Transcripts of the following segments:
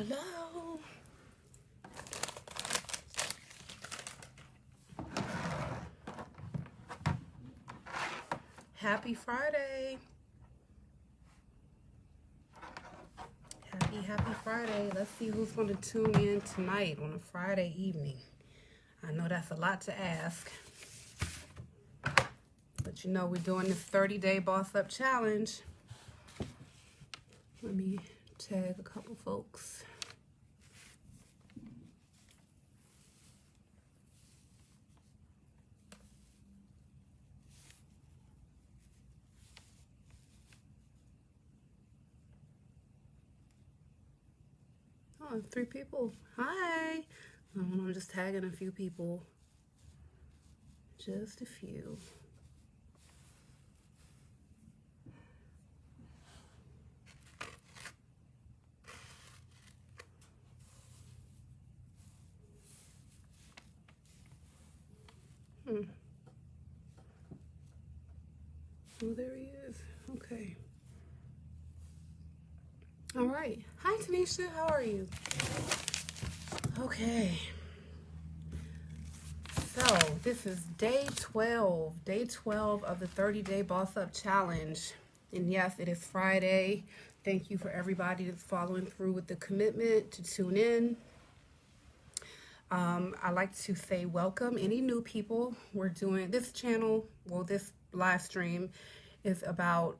Hello. Happy Friday. Happy Friday. Let's see who's going to tune in tonight on a Friday evening. I know that's a lot to ask. But you know we're doing this 30-day Boss Up Challenge. Let me tag a couple folks. Oh, 3 people. Hi. I'm just tagging a few people. Just a few. Oh, there he is. Okay. All right. Hi, Tanisha. How are you? Okay. So, this is day 12 of the 30-day Boss Up Challenge. And yes, it is Friday. Thank you for everybody that's following through with the commitment to tune in. I like to say welcome any new people. We're doing this channel, well, this live stream is about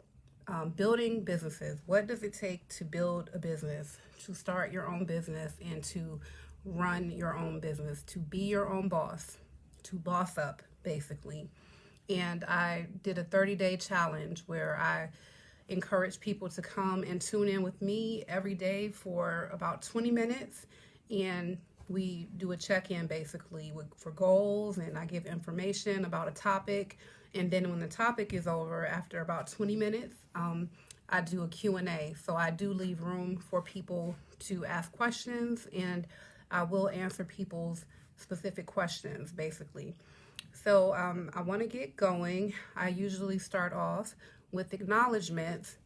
building businesses. What does it take to build a business, to start your own business, and to run your own business, to be your own boss, to boss up, basically. And I did a 30-day challenge where I encourage people to come and tune in with me every day for about 20 minutes. And we do a check-in basically for goals, and I give information about a topic. And then when the topic is over, after about 20 minutes, I do a Q&A. So I do leave room for people to ask questions, and I will answer people's specific questions, basically. So I want to get going. I usually start off with acknowledgements.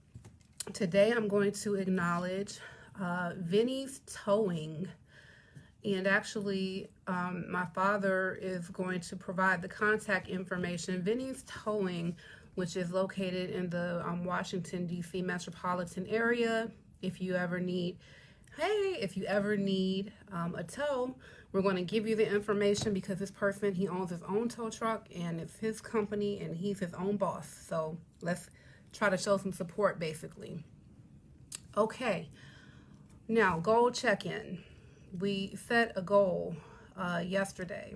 Today I'm going to acknowledge Vinny's Towing. And actually, my father is going to provide the contact information. Vinny's Towing, which is located in the Washington, D.C. metropolitan area. If you ever need a tow, we're going to give you the information because this person, he owns his own tow truck and it's his company and he's his own boss. So let's try to show some support, basically. Okay, now goal check-in. We set a goal yesterday.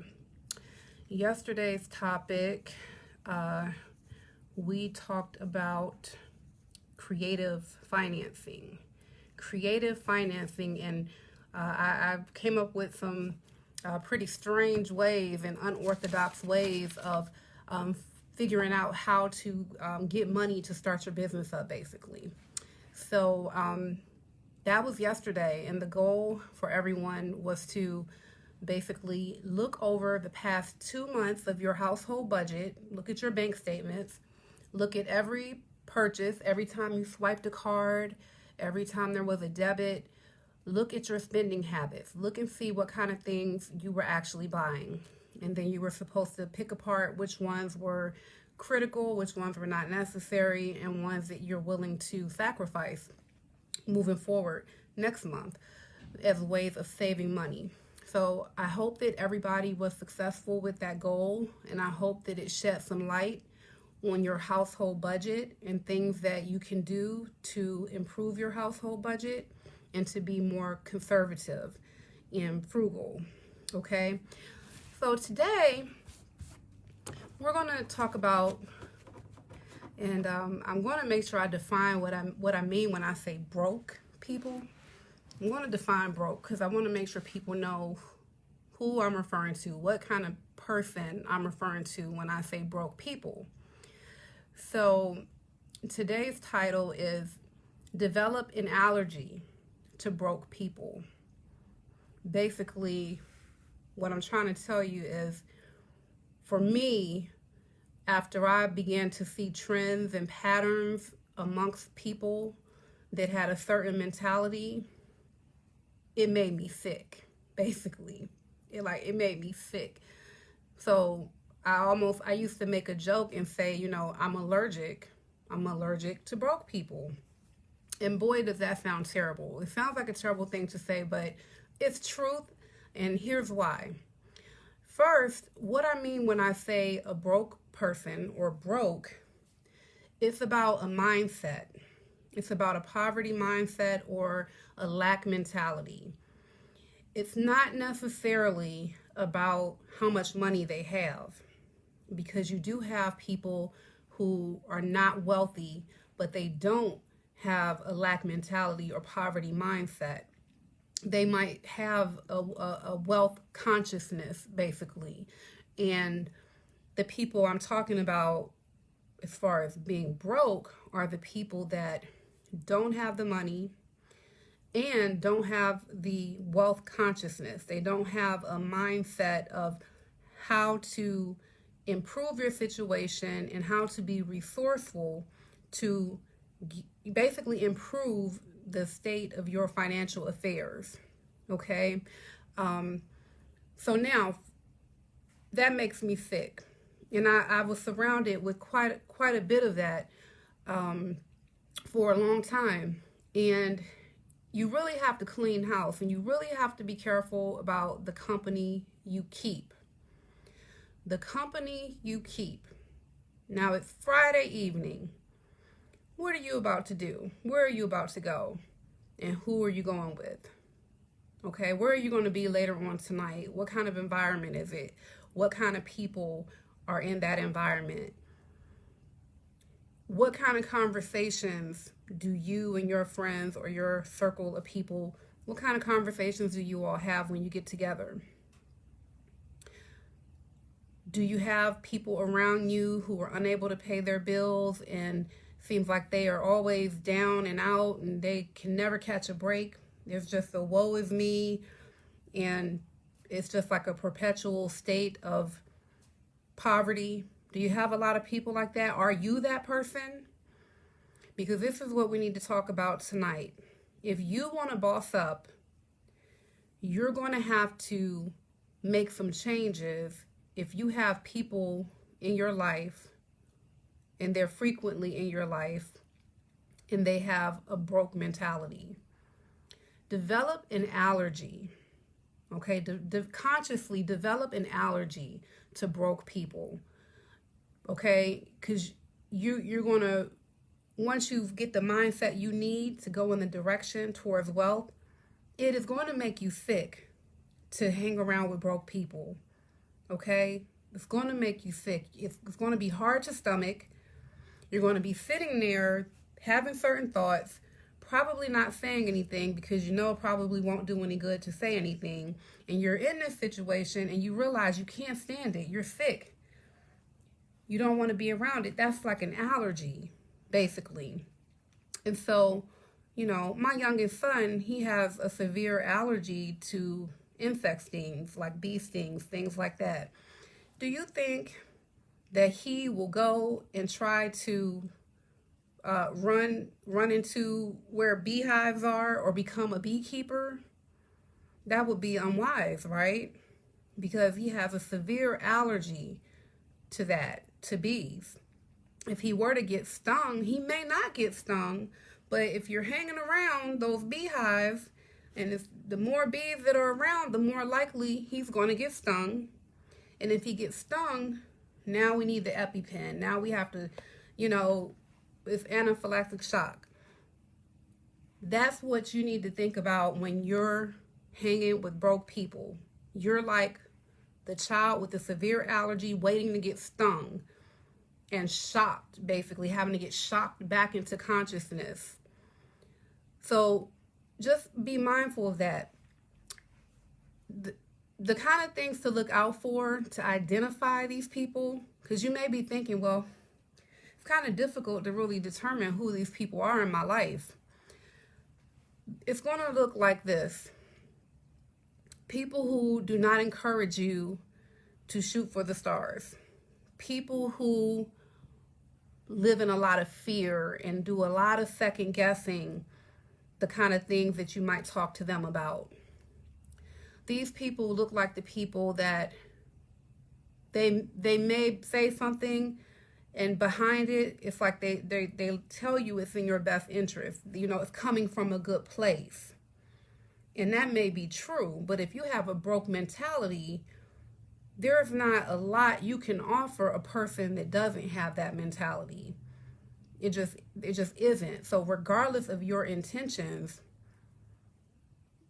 Yesterday's topic, we talked about creative financing. And I came up with some pretty strange ways and unorthodox ways of figuring out how to get money to start your business up, basically. So that was yesterday, and the goal for everyone was to basically look over the past 2 months of your household budget, look at your bank statements, look at every purchase, every time you swiped a card, every time there was a debit, look at your spending habits, look and see what kind of things you were actually buying. And then you were supposed to pick apart which ones were critical, which ones were not necessary, and ones that you're willing to sacrifice moving forward next month as ways of saving money. So I hope that everybody was successful with that goal, and I hope that it shed some light on your household budget and things that you can do to improve your household budget and to be more conservative and frugal. Okay, so today we're going to talk about, and I'm going to make sure I define what I mean when I say broke people. I'm going to define broke because I want to make sure people know who I'm referring to, what kind of person I'm referring to when I say broke people. So today's title is Develop an Allergy to Broke People. Basically, what I'm trying to tell you is, for me, after I began to see trends and patterns amongst people that had a certain mentality, it made me sick, basically. It made me sick. So I used to make a joke and say, I'm allergic. I'm allergic to broke people. And boy, does that sound terrible. It sounds like a terrible thing to say, but it's truth. And here's why. First, what I mean when I say a broke person or broke, it's about a mindset. It's about a poverty mindset or a lack mentality. It's not necessarily about how much money they have, because you do have people who are not wealthy, but they don't have a lack mentality or poverty mindset. They might have a wealth consciousness, basically. And the people I'm talking about as far as being broke are the people that don't have the money and don't have the wealth consciousness. They don't have a mindset of how to improve your situation and how to be resourceful to basically improve the state of your financial affairs. Okay? So now that makes me sick. And I was surrounded with quite a bit of that for a long time. And you really have to clean house, and you really have to be careful about the company you keep. The company you keep. Now it's Friday evening. What are you about to do? Where are you about to go? And who are you going with? Okay, where are you going to be later on tonight? What kind of environment is it? What kind of people are in that environment? What kind of conversations do you and your friends or your circle of people, what kind of conversations do you all have when you get together? Do you have people around you who are unable to pay their bills and seems like they are always down and out and they can never catch a break? There's just a woe is me, and it's just like a perpetual state of poverty. Do you have a lot of people like that? Are you that person? Because this is what we need to talk about tonight. If you want to boss up, you're going to have to make some changes if you have people in your life and they're frequently in your life and they have a broke mentality. Develop an allergy. Okay, consciously develop an allergy to broke people. Okay, because you're going to, once you get the mindset you need to go in the direction towards wealth, it is going to make you sick to hang around with broke people. Okay, it's going to make you sick. It's going to be hard to stomach. You're going to be sitting there having certain thoughts, probably not saying anything because you know it probably won't do any good to say anything. And you're in this situation and you realize you can't stand it. You're sick. You don't want to be around it. That's like an allergy, basically. And so, my youngest son, he has a severe allergy to insect stings, like bee stings, things like that. Do you think that he will go and try to run into where beehives are or become a beekeeper? That would be unwise, right? Because he has a severe allergy to that, to bees. If he were to get stung, he may not get stung, but if you're hanging around those beehives, and if the more bees that are around, the more likely he's going to get stung. And if he gets stung, now we need the EpiPen. Now we have to, it's anaphylactic shock. That's what you need to think about when you're hanging with broke people. You're like the child with the severe allergy waiting to get stung and shocked, basically having to get shocked back into consciousness. So just be mindful of that. The kind of things to look out for to identify these people, because you may be thinking, well, it's kind of difficult to really determine who these people are in my life. It's going to look like this. People who do not encourage you to shoot for the stars. People who live in a lot of fear and do a lot of second guessing the kind of things that you might talk to them about. these people look like the people that they may say something, and behind it, it's like they tell you it's in your best interest. It's coming from a good place. And that may be true, but if you have a broke mentality, there's not a lot you can offer a person that doesn't have that mentality. It just isn't. So regardless of your intentions,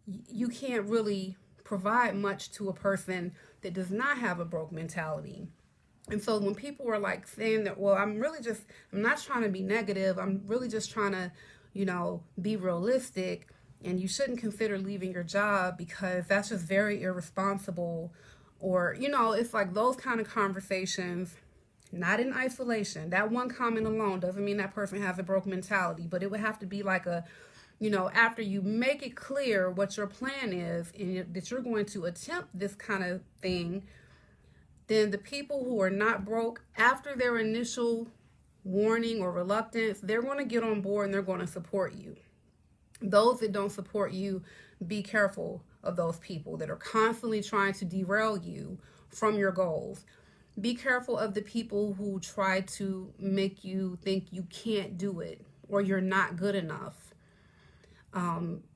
you can't really provide much to a person that does not have a broke mentality. And so when people are like saying that, well, I'm not trying to be negative. I'm really just trying to, be realistic. And you shouldn't consider leaving your job because that's just very irresponsible. Or, it's like those kind of conversations, not in isolation. That one comment alone doesn't mean that person has a broke mentality, but it would have to be like after you make it clear what your plan is and that you're going to attempt this kind of thing, then the people who are not broke, after their initial warning or reluctance, they're going to get on board and they're going to support you. Those that don't support you, be careful of those people that are constantly trying to derail you from your goals. Be careful of the people who try to make you think you can't do it or you're not good enough.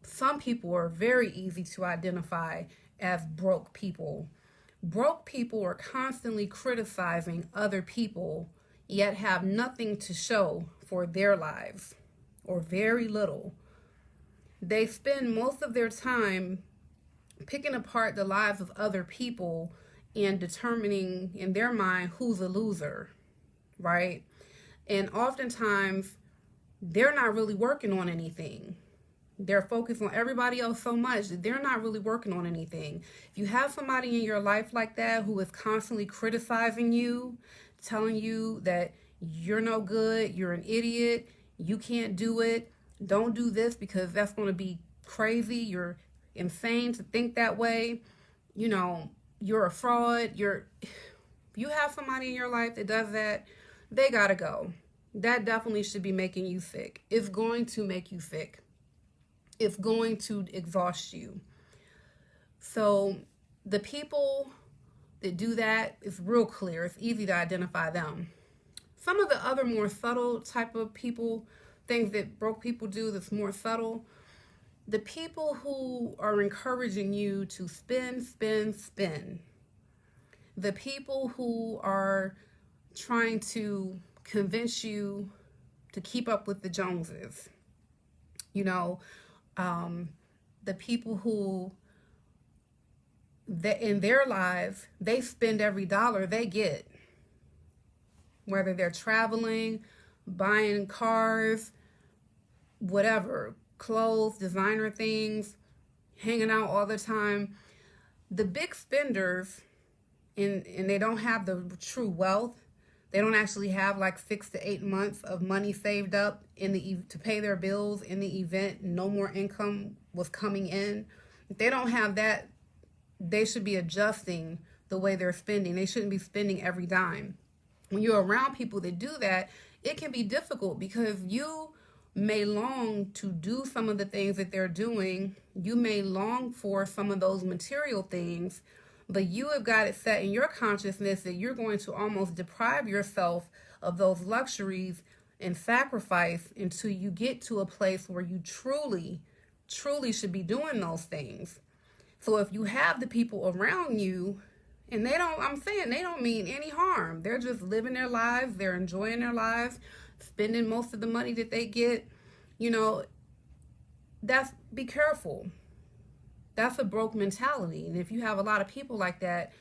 Some people are very easy to identify as broke people. Broke people are constantly criticizing other people, yet have nothing to show for their lives, or very little. They spend most of their time picking apart the lives of other people and determining in their mind who's a loser, right? And oftentimes, they're not really working on anything. They're focused on everybody else so much that they're not really working on anything. If you have somebody in your life like that who is constantly criticizing you, telling you that you're no good, you're an idiot, you can't do it, don't do this because that's going to be crazy, you're insane to think that way, you're a fraud, you have somebody in your life that does that, they gotta go. That definitely should be making you sick. It's going to make you sick. It's going to exhaust you. So the people that do that, it's real clear. It's easy to identify them. Some of the other more subtle type of people, things that broke people do that's more subtle, the people who are encouraging you to spend. The people who are trying to convince you to keep up with the Joneses. The people who, in their lives, they spend every dollar they get. Whether they're traveling, buying cars, whatever, clothes, designer things, hanging out all the time. The big spenders, and they don't have the true wealth. They don't actually have like 6 to 8 months of money saved up to pay their bills in the event no more income was coming in. If they don't have that, they should be adjusting the way they're spending. They shouldn't be spending every dime. When you're around people that do that, it can be difficult because you may long to do some of the things that they're doing. You may long for some of those material things, but you have got it set in your consciousness that you're going to almost deprive yourself of those luxuries and sacrifice until you get to a place where you truly should be doing those things. So if you have the people around you, and I'm saying they don't mean any harm. They're just living their lives. They're enjoying their lives, spending most of the money that they get. Be careful. That's a broke mentality. And if you have a lot of people like that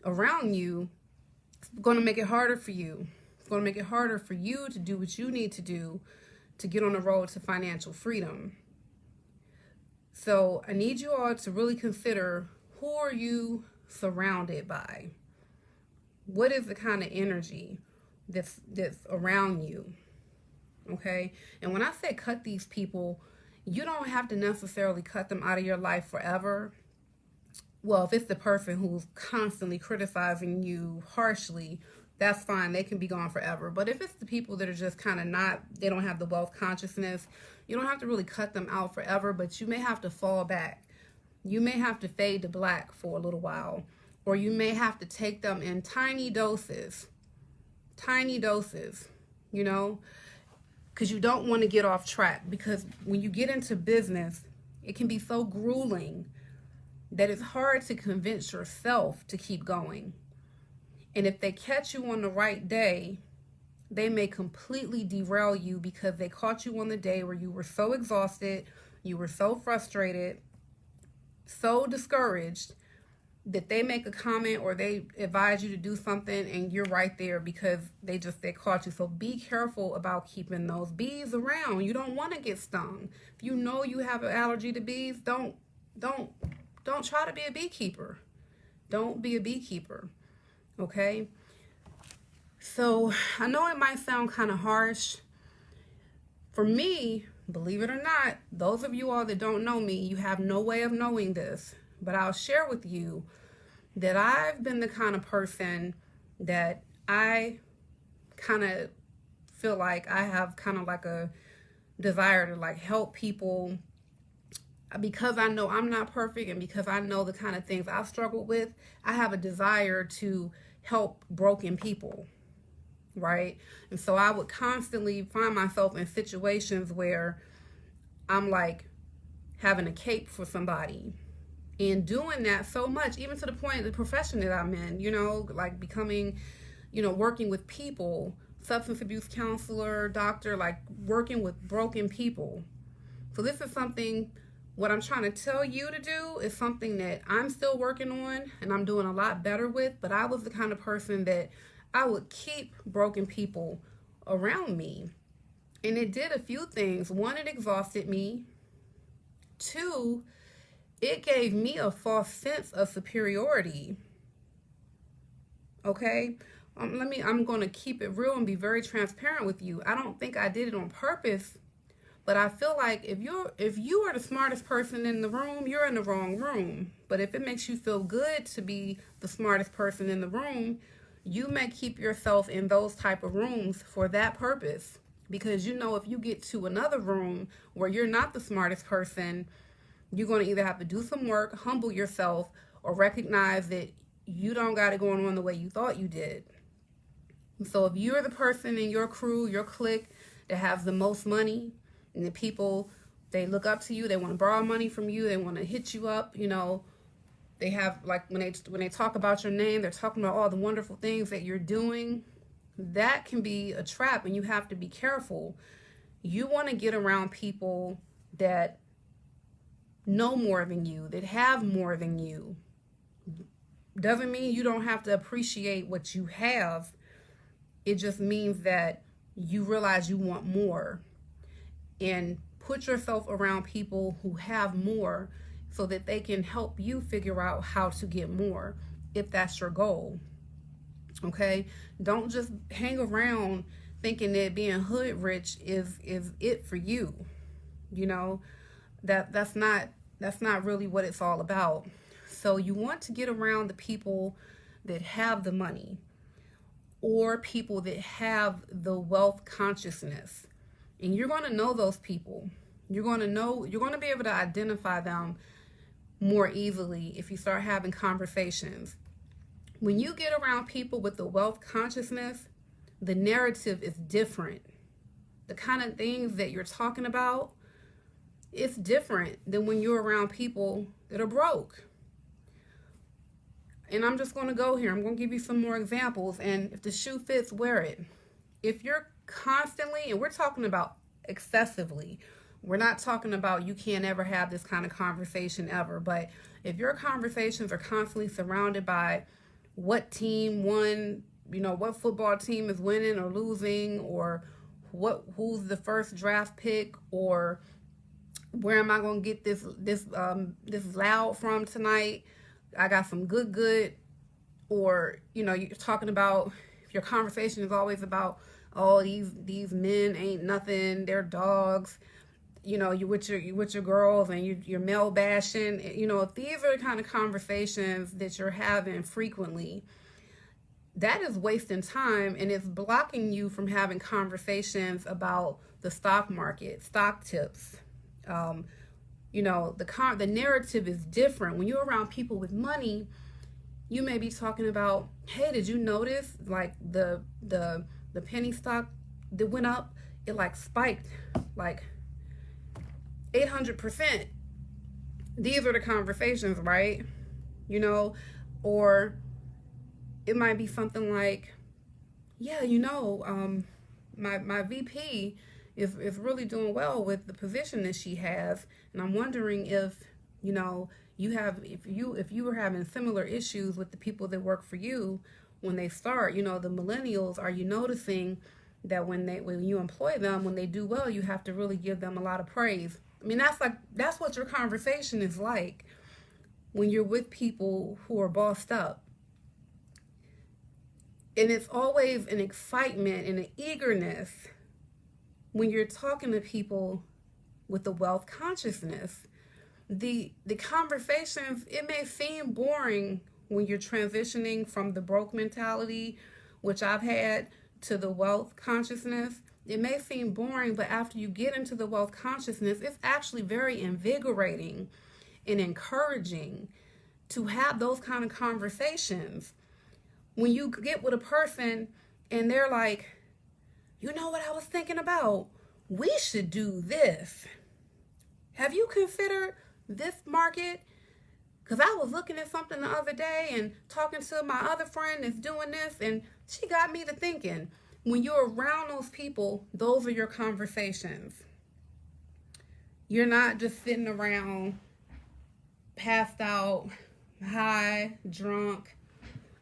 around you, it's going to make it harder for you. It's going to make it harder for you to do what you need to do to get on the road to financial freedom. So I need you all to really consider, who are you surrounded by? What is the kind of energy that's around you? Okay? And when I say cut these people, you don't have to necessarily cut them out of your life forever. Well, if it's the person who's constantly criticizing you harshly, that's fine. They can be gone forever. But if it's the people that are just kind of they don't have the wealth consciousness, you don't have to really cut them out forever, but you may have to fall back. You may have to fade to black for a little while, or you may have to take them in tiny doses, you know, because you don't want to get off track. Because when you get into business, it can be so grueling that it's hard to convince yourself to keep going. And if they catch you on the right day, they may completely derail you because they caught you on the day where you were so exhausted, you were so frustrated, so discouraged, that they make a comment or they advise you to do something and you're right there because they caught you. So be careful about keeping those bees around. You don't want to get stung. If you know you have an allergy to bees, don't try to be a beekeeper. Don't be a beekeeper. Okay? So I know it might sound kind of harsh. For me, believe it or not, those of you all that don't know me, you have no way of knowing this, but I'll share with you that I've been the kind of person that I kind of feel like I have kind of like a desire to like help people, because I know I'm not perfect and because I know the kind of things I've struggled with. I have a desire to help broken people, right? And so I would constantly find myself in situations where I'm like having a cape for somebody and doing that so much, even to the point of the profession that I'm in, you know, like becoming, you know, working with people, substance abuse counselor, doctor, like working with broken people. So this is something, what I'm trying to tell you to do is something that I'm still working on and I'm doing a lot better with. But I was the kind of person that I would keep broken people around me. And it did a few things. One, it exhausted me. Two, it gave me a false sense of superiority. Okay? I'm going to keep it real and be very transparent with you. I don't think I did it on purpose, but I feel like if you are the smartest person in the room, you're in the wrong room. But if it makes you feel good to be the smartest person in the room, you may keep yourself in those type of rooms for that purpose. Because you know, if you get to another room where you're not the smartest person, you're going to either have to do some work, humble yourself, or recognize that you don't got it going on the way you thought you did. So if you're the person in your crew, your clique, that has the most money, and the people, they look up to you, they want to borrow money from you, they want to hit you up, you know, they have, like, when they talk about your name, they're talking about all the wonderful things that you're doing. That can be a trap, and you have to be careful. You want to get around people that know more than you, that have more than you. Doesn't mean you don't have to appreciate what you have. It just means that you realize you want more. And put yourself around people who have more so that they can help you figure out how to get more, if that's your goal. Okay? Don't just hang around thinking that being hood rich is it for you. You know, that's not really what it's all about. So you want to get around the people that have the money, or people that have the wealth consciousness. And you're going to know those people. You're going to be able to identify them more easily if you start having conversations. When you get around people with the wealth consciousness, the narrative is different. The kind of things that you're talking about, it's different than when you're around people that are broke. And I'm just going to go here. I'm going to give you some more examples. And if the shoe fits, wear it. If you're constantly, and we're talking about excessively, we're not talking about you can't ever have this kind of conversation ever. But if your conversations are constantly surrounded by what team won, you know, what football team is winning or losing, or who's the first draft pick, or where am I going to get this loud from tonight? I got some good, or, you know, you're talking about, if your conversation is always about, oh, these men ain't nothing, they're dogs, you know, you with your girls and you're male bashing, you know, if these are the kind of conversations that you're having frequently, that is wasting time, and it's blocking you from having conversations about the stock market, stock tips, You know, the narrative is different. When you're around people with money, you may be talking about, hey, did you notice like the penny stock that went up? It like spiked like 800%. These are the conversations, right? You know, or it might be something like, yeah, you know, my VP is really doing well with the position that she has, and I'm wondering if, you know, if you were having similar issues with the people that work for you when they start, you know, the millennials, are you noticing that when you employ them, when they do well, you have to really give them a lot of praise? I mean, that's what your conversation is like when you're with people who are bossed up. And it's always an excitement and an eagerness when you're talking to people with the wealth consciousness. The conversations, it may seem boring when you're transitioning from the broke mentality, which I've had, to the wealth consciousness. It may seem boring, but after you get into the wealth consciousness, it's actually very invigorating and encouraging to have those kind of conversations. When you get with a person and they're like, you know what I was thinking about? We should do this. Have you considered this market? Because I was looking at something the other day and talking to my other friend that's doing this, and she got me to thinking. When you're around those people, those are your conversations. You're not just sitting around passed out, high, drunk,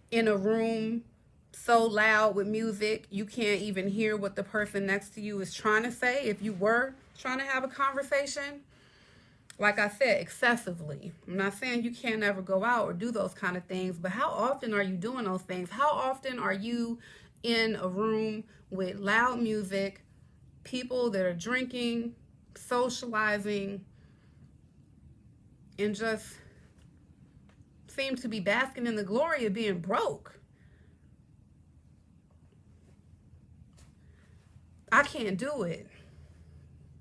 in a room so loud with music you can't even hear what the person next to you is trying to say if you were trying to have a conversation. Like I said, excessively. I'm not saying you can't ever go out or do those kind of things, but how often are you doing those things? How often are you in a room with loud music, people that are drinking, socializing, and just seem to be basking in the glory of being broke? I can't do it.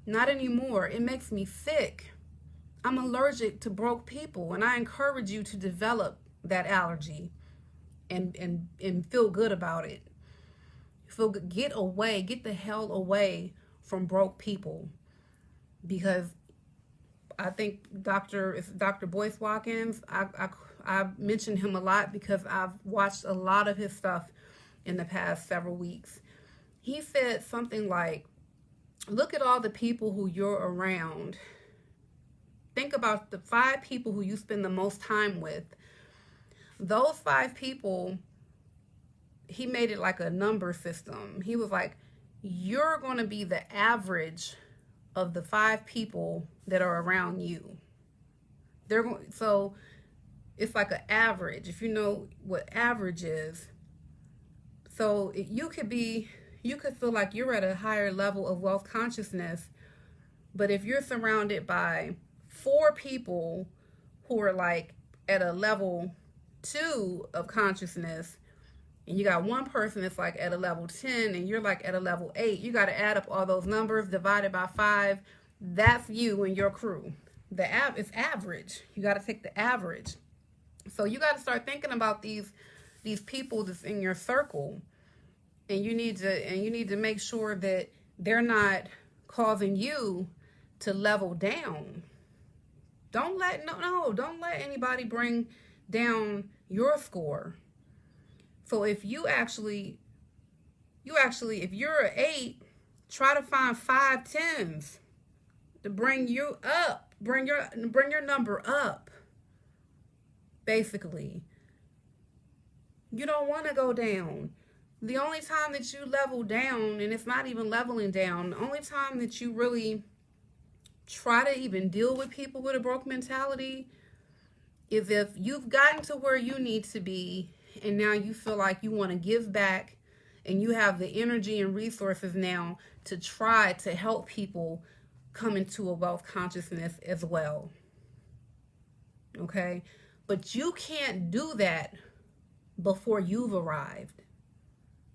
Not anymore. It makes me sick. I'm allergic to broke people, and I encourage you to develop that allergy and feel good about it. Feel good. Get the hell away from broke people, because I think Dr. Boyce Watkins, I mentioned him a lot because I've watched a lot of his stuff in the past several weeks. He said something like, look at all the people who you're around. Think about the 5 people who you spend the most time with. Those 5 people, he made it like a number system. He was like, you're going to be the average of the 5 people that are around you. So it's like an average, if you know what average is. So you could feel like you're at a higher level of wealth consciousness, but if you're surrounded by 4 people who are like at a level 2 of consciousness, and you got one person that's like at a level 10 and you're like at a level 8, you got to add up all those numbers divided by 5. That's you and your crew. It's average. You got to take the average. So you got to start thinking about these people that's in your circle, and you need to make sure that they're not causing you to level down. Don't let anybody bring down your score. So if if you're an 8, try to find 5 10s to bring you up, bring your number up. Basically, you don't want to go down. The only time that you level down, and it's not even leveling down, the only time that you really try to even deal with people with a broke mentality is if you've gotten to where you need to be and now you feel like you want to give back and you have the energy and resources now to try to help people come into a wealth consciousness as well. Okay? But you can't do that before you've arrived.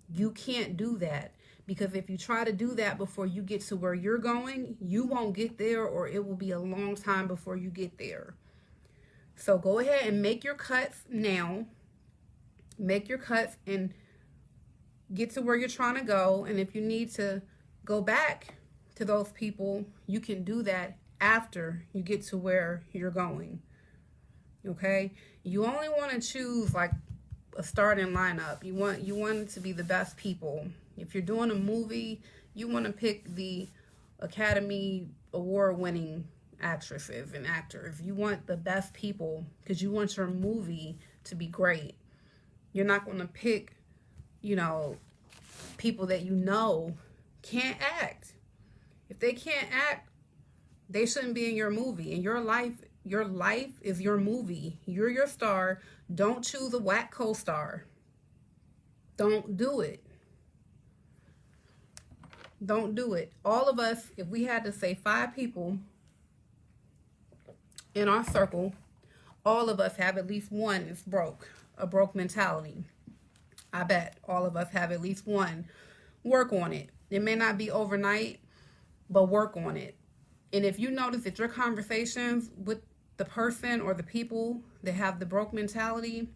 You can't do that, Because if you try to do that before you get to where you're going, you won't get there, or it will be a long time before you get there. So go ahead and make your cuts now. Make your cuts and get to where you're trying to go. And if you need to go back to those people, you can do that after you get to where you're going. Okay? You only want to choose like a starting lineup. You want it to be the best people. If you're doing a movie, you want to pick the Academy Award winning actresses and actors. You want the best people because you want your movie to be great. You're not going to pick, people that can't act. If they can't act, they shouldn't be in your movie. And your life is your movie. You're your star. Don't choose a whack co-star. Don't do it. Don't do it. All of us, if we had to say 5 people in our circle, all of us have at least one is broke, a broke mentality. I bet all of us have at least one. Work on it. It may not be overnight, but work on it. And if you notice that your conversations with the person or the people that have the broke mentality,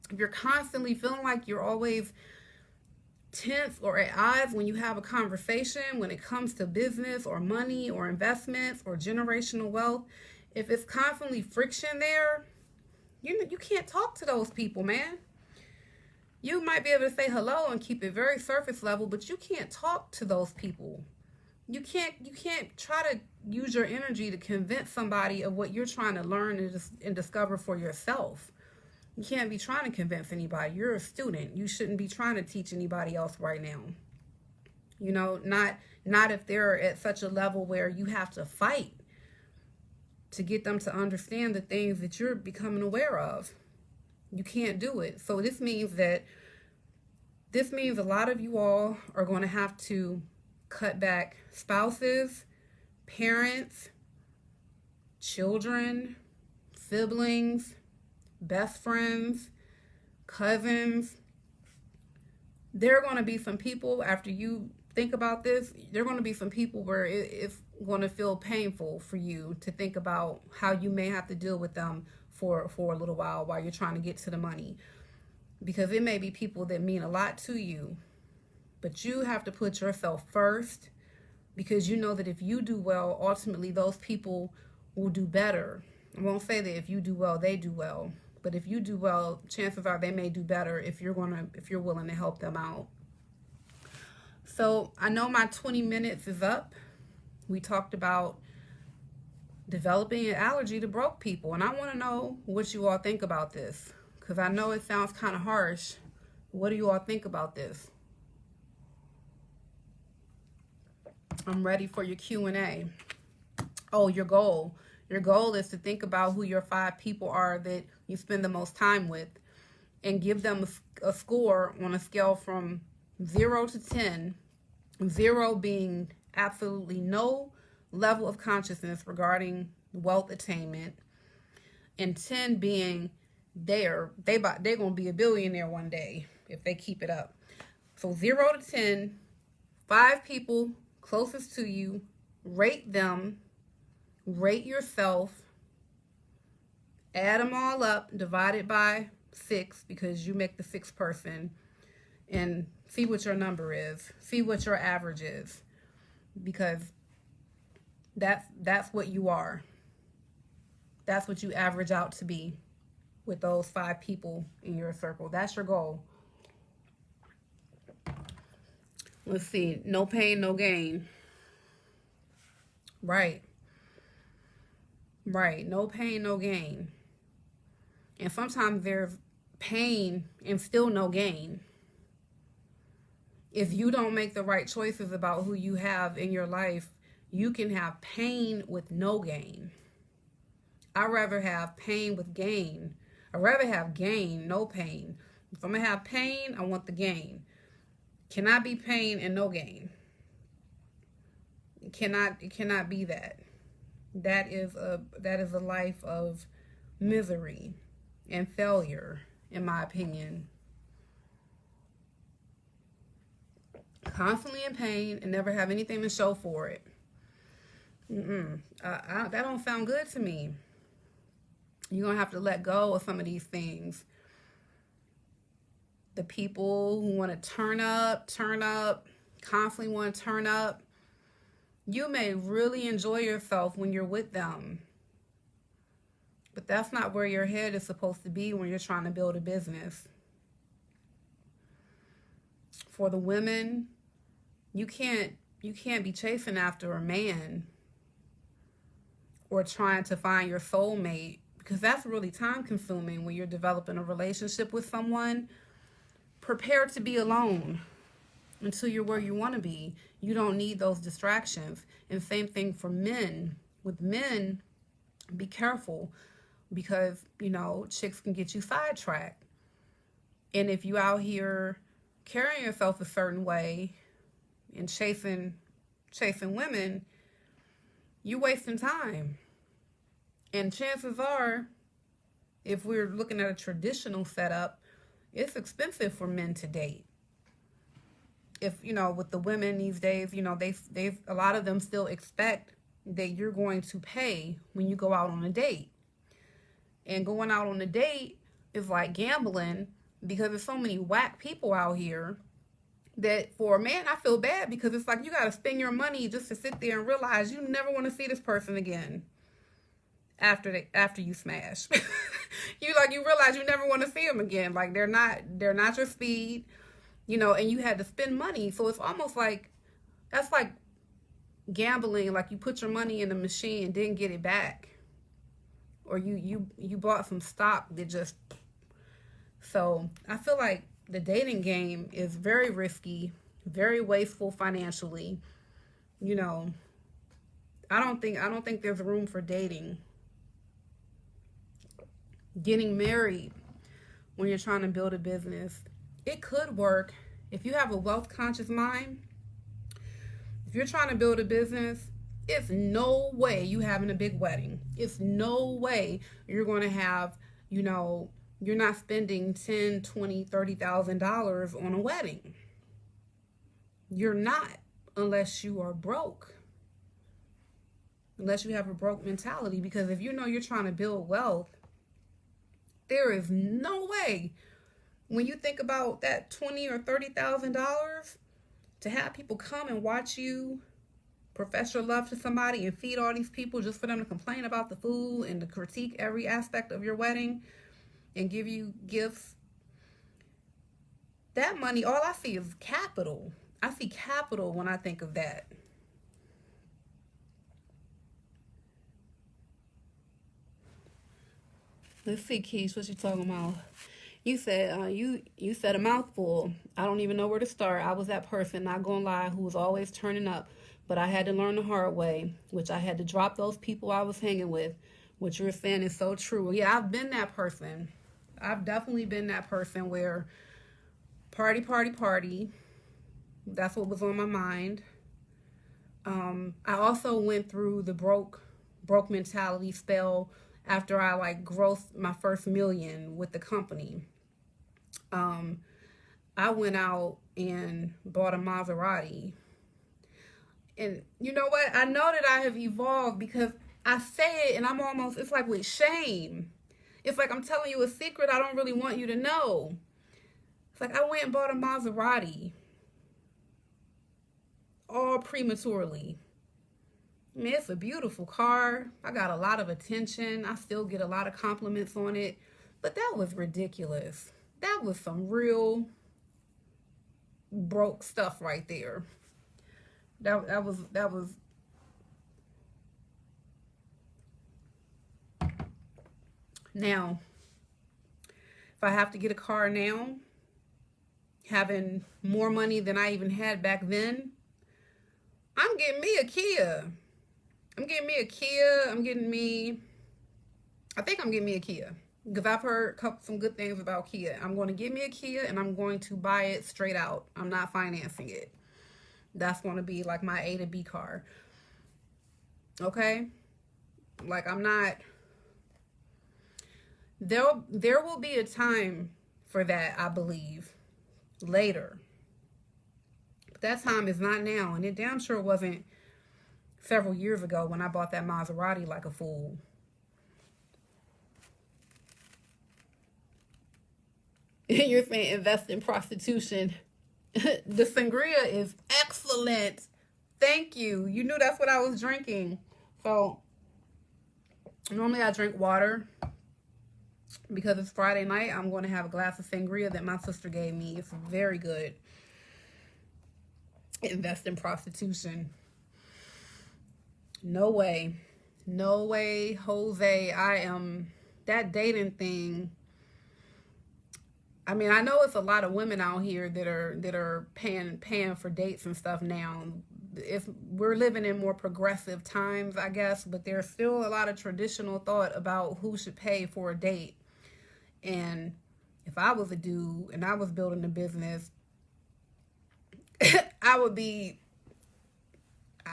if you're constantly feeling like you're always tense or at odds when you have a conversation when it comes to business or money or investments or generational wealth, if it's constantly friction there, you can't talk to those people, man. You might be able to say hello and keep it very surface level, but you can't talk to those people. You can't try to use your energy to convince somebody of what you're trying to learn and discover for yourself. You can't be trying to convince anybody. You're a student. You shouldn't be trying to teach anybody else right now. Not if they're at such a level where you have to fight to get them to understand the things that you're becoming aware of. You can't do it. So this means a lot of you all are going to have to cut back spouses, parents, children, siblings, best friends, cousins. There are going to be some people, after you think about this, there are going to be some people where it's going to feel painful for you to think about how you may have to deal with them for a little while you're trying to get to the money. Because it may be people that mean a lot to you, but you have to put yourself first, because you know that if you do well, ultimately those people will do better. I won't say that if you do well, they do well. But if you do well, chances are they may do better if you're willing to help them out. So I know my 20 minutes is up. We talked about developing an allergy to broke people. And I want to know what you all think about this, because I know it sounds kind of harsh. What do you all think about this? I'm ready for your Q&A. Oh, your goal. Your goal is to think about who your 5 people are that you spend the most time with, and give them a score on a scale from 0 to 10. 0 being absolutely no level of consciousness regarding wealth attainment, and 10 being they're gonna be a billionaire one day if they keep it up. So 0 to 10, 5 people closest to you, rate them, rate yourself, add them all up, divide it by 6 because you make the 6th person, and see what your number is. See what your average is, because that's what you are. That's what you average out to be with those 5 people in your circle. That's your goal. Let's see. No pain, no gain. Right. No pain, no gain. And sometimes there's pain and still no gain. If you don't make the right choices about who you have in your life, you can have pain with no gain. I'd rather have pain with gain. I'd rather have gain, no pain. If I'm going to have pain, I want the gain. Cannot be pain and no gain. It cannot be that. That is a life of misery and failure, in my opinion. constantly in pain and never have anything to show for it. That don't sound good to me. You're going to have to let go of some of these things. The people who want to turn up, constantly want to turn up, you may really enjoy yourself when you're with them. But that's not where your head is supposed to be when you're trying to build a business. For the women, you can't be chasing after a man or trying to find your soulmate, because that's really time consuming when you're developing a relationship with someone. Prepare to be alone until you're where you want to be. You don't need those distractions. And same thing for men. With men, be careful, because, chicks can get you sidetracked. And if you out here carrying yourself a certain way and chasing women, you're wasting time. And chances are, if we're looking at a traditional setup, it's expensive for men to date. If, with the women these days, they a lot of them still expect that you're going to pay when you go out on a date. And going out on a date is like gambling, because there's so many whack people out here that for a man, I feel bad, because it's like you got to spend your money just to sit there and realize you never want to see this person again after you smash. you realize you never want to see them again. Like they're not your speed, and you had to spend money. So it's almost like, that's like gambling. Like you put your money in the machine and didn't get it back. Or you bought some stock that just... So I feel like the dating game is very risky, very wasteful financially. I don't think there's room for dating. Getting married when you're trying to build a business, it could work if you have a wealth conscious mind. If you're trying to build a business, it's no way you having a big wedding. It's no way you're going to have, you're not spending $10,000, $20,000, $30,000 on a wedding. You're not, unless you are broke. Unless you have a broke mentality. Because if you're trying to build wealth, there is no way, when you think about that $20,000 or $30,000, to have people come and watch you profess your love to somebody and feed all these people just for them to complain about the food and to critique every aspect of your wedding and give you gifts. That money, all I see is capital. I see capital when I think of that. Let's see, Keish, what you talking about? You said you said a mouthful. I don't even know where to start. I was that person, not gonna lie, who was always turning up, but I had to learn the hard way, which I had to drop those people I was hanging with. What you're saying is so true. Yeah, I've been that person. I've definitely been that person where party. That's what was on my mind. I also went through the broke mentality spell after I grossed my first million with the company. I went out and bought a Maserati. And you know what? I know that I have evolved, because I say it and it's like with shame. It's like I'm telling you a secret I don't really want you to know. It's like I went and bought a Maserati. All prematurely. I mean, it's a beautiful car. I got a lot of attention. I still get a lot of compliments on it. But that was ridiculous. That was some real broke stuff right there. That was Now, if I have to get a car now, having more money than I even had back then, I'm getting me a Kia. I think I'm getting me a Kia, because I've heard some good things about Kia. I'm going to get me a Kia, and I'm going to buy it straight out. I'm not financing it. That's going to be like my A to B car. Okay? Like, I'm not... There will be a time for that, I believe, later. That time is not now, and it damn sure wasn't several years ago when I bought that Maserati like a fool. You're saying invest in prostitution. The sangria is excellent. Thank you. You knew that's what I was drinking. So normally I drink water. Because it's Friday night, I'm going to have a glass of sangria that my sister gave me. It's very good. Invest in prostitution. No way. No way, Jose. That dating thing. I mean, I know it's a lot of women out here that are paying for dates and stuff now. If we're living in more progressive times, I guess, but there's still a lot of traditional thought about who should pay for a date. And if I was a dude and I was building a business, I would be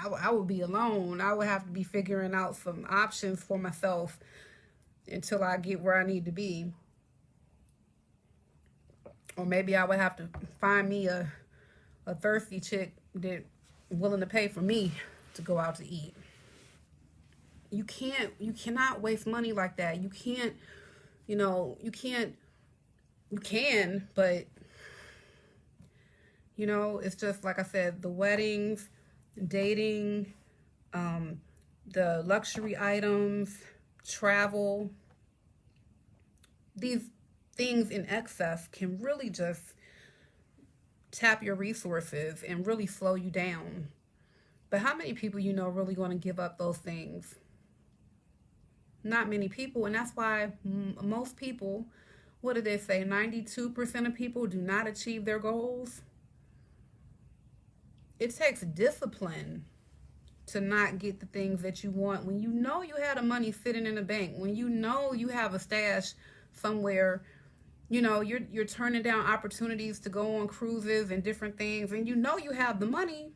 alone. I would have to be figuring out some options for myself until I get where I need to be. Or maybe I would have to find me a thirsty chick that willing to pay for me to go out to eat. You cannot waste money like that. You can't, you can, but it's just like I said, the weddings, dating, the luxury items, travel, these things in excess can really just tap your resources and really slow you down. But how many people really going to give up those things? Not many people, and that's why most people, what do they say, 92% of people do not achieve their goals? It takes discipline to not get the things that you want when you had the money sitting in the bank, when you have a stash somewhere. You're turning down opportunities to go on cruises and different things, and you have the money,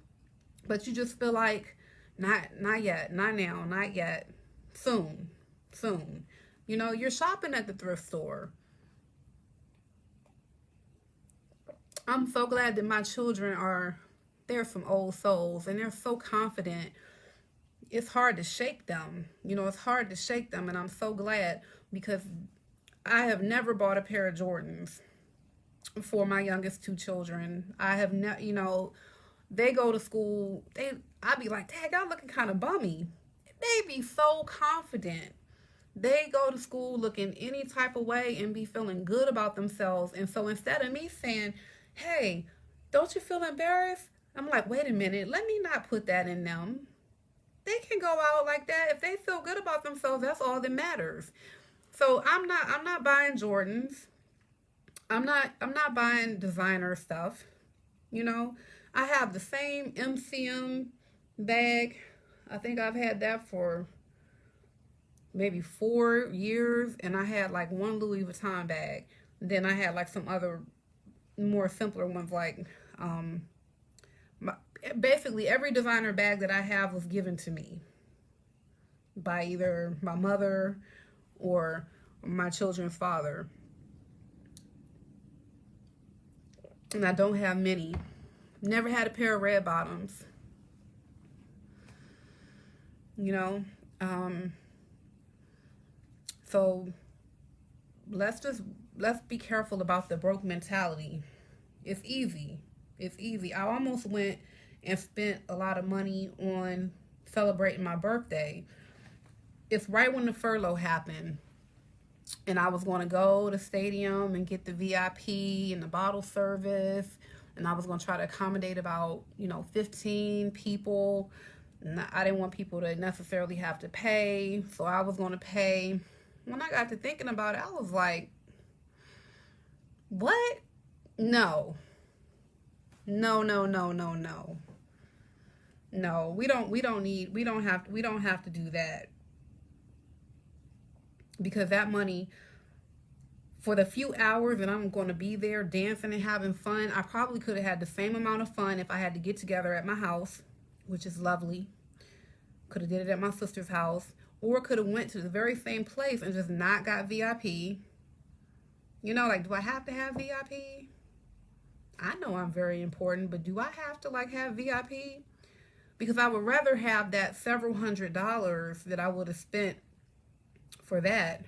but you just feel like not yet, not now, not yet, soon. You're shopping at the thrift store. I'm so glad that my children they're some old souls, and they're so confident. It's hard to shake them. It's hard to shake them, and I'm so glad, because I have never bought a pair of Jordans for my youngest two children. I have never, they go to school, I be like, Dad, y'all looking kind of bummy. They be so confident. They go to school looking any type of way and be feeling good about themselves. And so instead of me saying, hey, don't you feel embarrassed? I'm like, wait a minute, let me not put that in them. They can go out like that. If they feel good about themselves, that's all that matters. So I'm not buying Jordans. I'm not buying designer stuff. I have the same MCM bag. I think I've had that for maybe 4 years, and I had like one Louis Vuitton bag. Then I had like some other more simpler ones, like basically every designer bag that I have was given to me by either my mother or my children's father. And I don't have many. Never had a pair of red bottoms. So let's be careful about the broke mentality. It's easy. I almost went and spent a lot of money on celebrating my birthday. It's right when the furlough happened, and I was going to go to the stadium and get the VIP and the bottle service, and I was going to try to accommodate about 15 people. And I didn't want people to necessarily have to pay, so I was going to pay. When I got to thinking about it, I was like, what? No, we don't have to do that. Because that money, for the few hours that I'm going to be there dancing and having fun, I probably could have had the same amount of fun if I had to get together at my house, which is lovely. Could have did it at my sister's house, or could have went to the very same place and just not got VIP. Do I have to have VIP? I know I'm very important, but do I have to like have VIP? Because I would rather have that several $100s that I would have spent for that.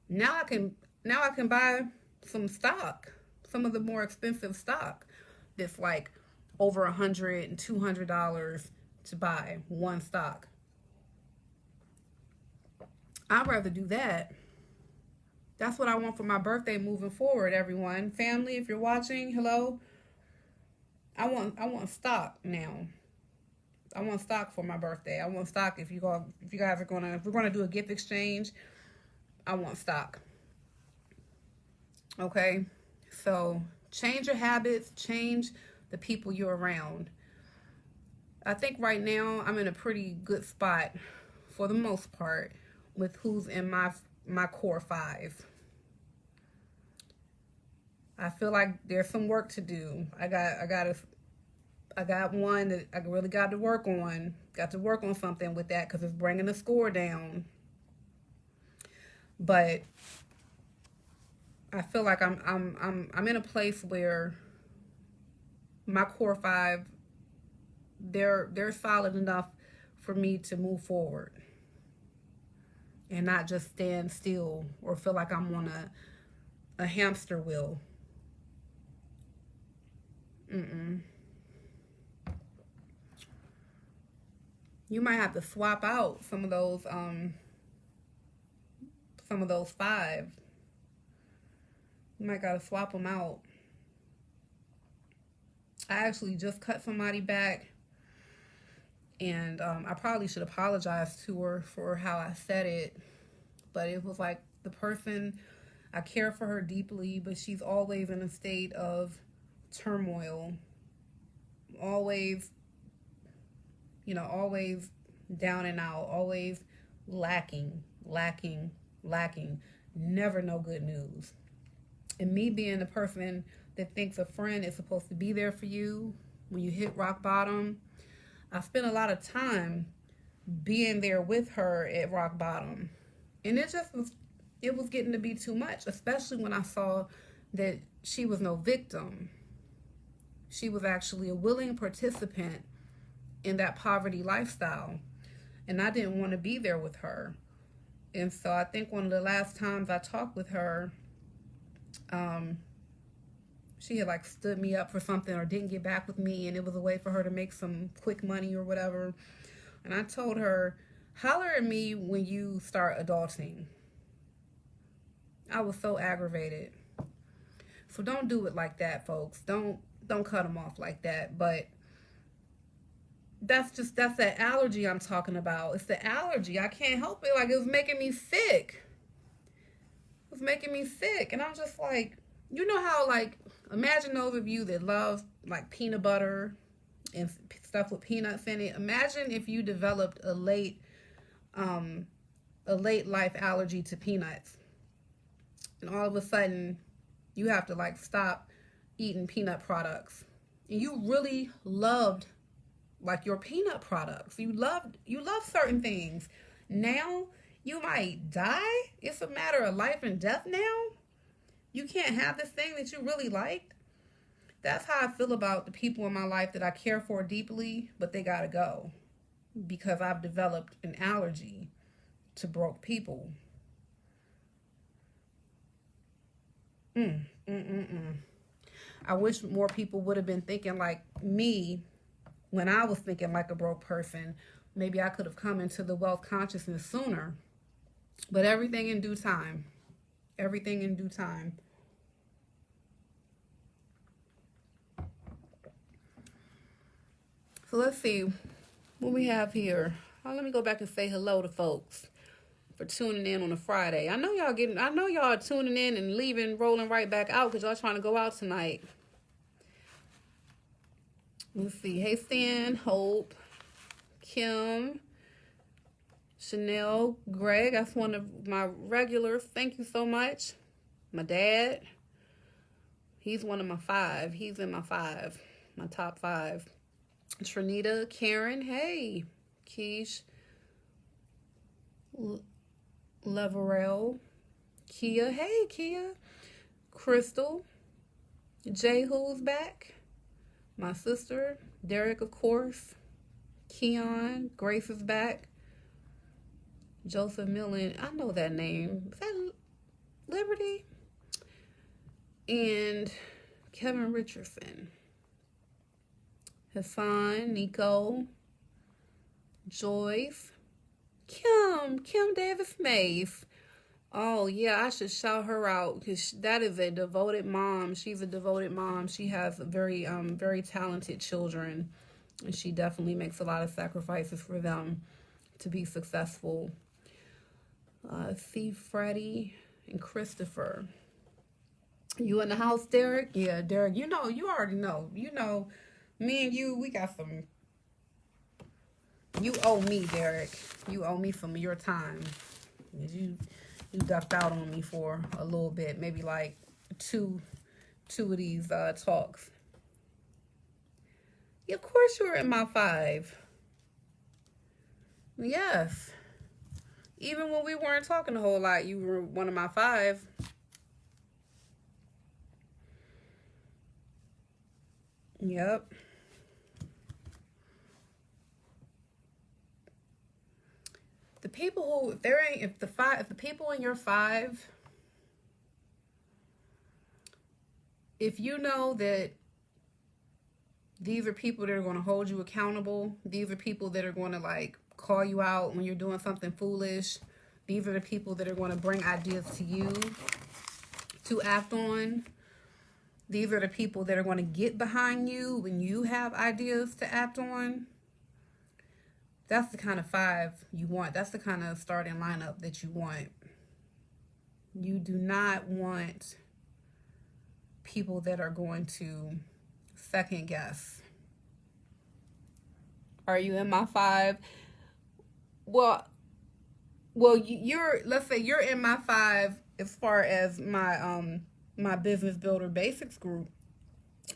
Now I can buy some stock, some of the more expensive stock that's like over $100 and $200 to buy one stock. I'd rather do that. That's what I want for my birthday moving forward, everyone. Family, if you're watching, hello. I want stock now. I want stock for my birthday. I want stock if you guys are gonna, if we're gonna do a gift exchange, I want stock. Okay? So change your habits, change the people you're around. I think right now I'm in a pretty good spot for the most part with who's in my core five. I feel like there's some work to do. I got one that I really got to work on. Got to work on something with that because it's bringing the score down. But I feel like I'm in a place where my core five, they're solid enough for me to move forward and not just stand still or feel like I'm on a hamster wheel. You might have to swap out some of those five. You might gotta swap them out. I actually just cut somebody back, and I probably should apologize to her for how I said it, but it was like the person, I care for her deeply, but she's always in a state of turmoil, always, always down and out, always lacking, never no good news. And me being the person that thinks a friend is supposed to be there for you when you hit rock bottom, I spent a lot of time being there with her at rock bottom. And it was getting to be too much, especially when I saw that she was no victim. She was actually a willing participant in that poverty lifestyle. And I didn't want to be there with her. And so I think one of the last times I talked with her, she had like stood me up for something or didn't get back with me, and it was a way for her to make some quick money or whatever. And I told her, holler at me when you start adulting. I was so aggravated. So don't do it like that, folks. Don't cut them off like that. But that's that allergy I'm talking about. It's the allergy. I can't help it. Like, it was making me sick. It was making me sick. And I'm just like, you know how, like, imagine those of you that love like peanut butter and stuff with peanuts in it. Imagine if you developed a late life allergy to peanuts, and all of a sudden you have to like stop eating peanut products, and you really loved like your peanut products. You love certain things. Now you might die. It's a matter of life and death now. You can't have this thing that you really liked. That's how I feel about the people in my life that I care for deeply, but they gotta go because I've developed an allergy to broke people. I wish more people would have been thinking like me when I was thinking like a broke person. Maybe I could have come into the wealth consciousness sooner. But everything in due time. Everything in due time. So let's see what we have here. Let me go back and say hello to folks for tuning in on a Friday. I know y'all are tuning in and leaving, rolling right back out because y'all trying to go out tonight. Let's see. Hey, Stan, Hope, Kim, Chanel, Greg. That's one of my regulars. Thank you so much. My dad. He's one of my five. He's in my five. My top five. Trinita, Karen. Hey. Keish. Leverell. Kia. Hey, Kia. Crystal. Jay, who's back? My sister. Derek, of course. Keon. Grace is back. Joseph Millen. I know that name. Is that Liberty? And Kevin Richardson. Hassan. Nico. Joyce. Kim Davis Mays. Oh, yeah, I should shout her out because that is a devoted mom. She's a devoted mom. She has very, very talented children, and she definitely makes a lot of sacrifices for them to be successful. See Freddie and Christopher. You in the house, Derek? Yeah, Derek, you already know. Me and you, we got some. You owe me, Derek. You owe me some of your time. You ducked out on me for a little bit, maybe like two of these talks. Yeah, of course you were in my 5. Yes. Even when we weren't talking a whole lot, you were one of my 5. Yep. The people who, if the people in your 5, if you know that these are people that are going to hold you accountable, these are people that are going to like call you out when you're doing something foolish, these are the people that are going to bring ideas to you to act on, these are the people that are going to get behind you when you have ideas to act on. That's the kind of 5 you want. That's the kind of starting lineup that you want. You do not want people that are going to second guess. Are you in my 5? Well, let's say you're in my 5 as far as my business builder basics group.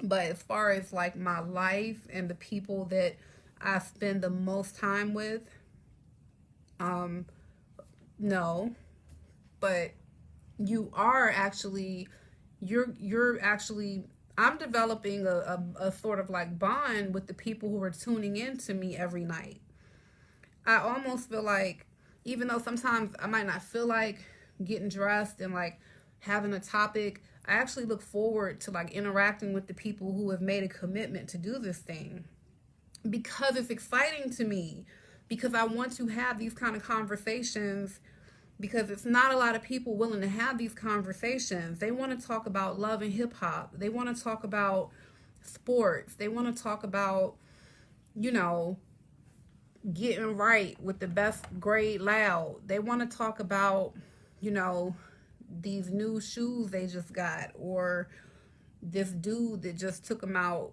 But as far as like my life and the people that I spend the most time with, no. But you are actually, you're actually, I'm developing a sort of like bond with the people who are tuning in to me every night. I almost feel like, even though sometimes I might not feel like getting dressed and like having a topic, I actually look forward to like interacting with the people who have made a commitment to do this thing. Because it's exciting to me, because I want to have these kind of conversations, because it's not a lot of people willing to have these conversations. They want to talk about love and hip hop. They want to talk about sports. They want to talk about, getting right with the best grade loud. They want to talk about, these new shoes they just got, or this dude that just took them out.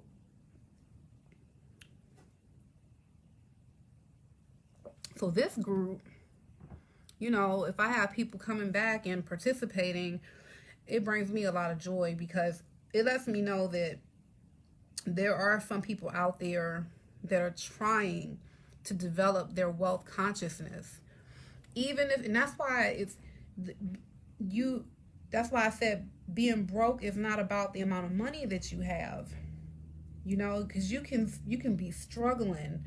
So this group, if I have people coming back and participating, it brings me a lot of joy, because it lets me know that there are some people out there that are trying to develop their wealth consciousness. And that's why that's why I said being broke is not about the amount of money that you have, because you can be struggling,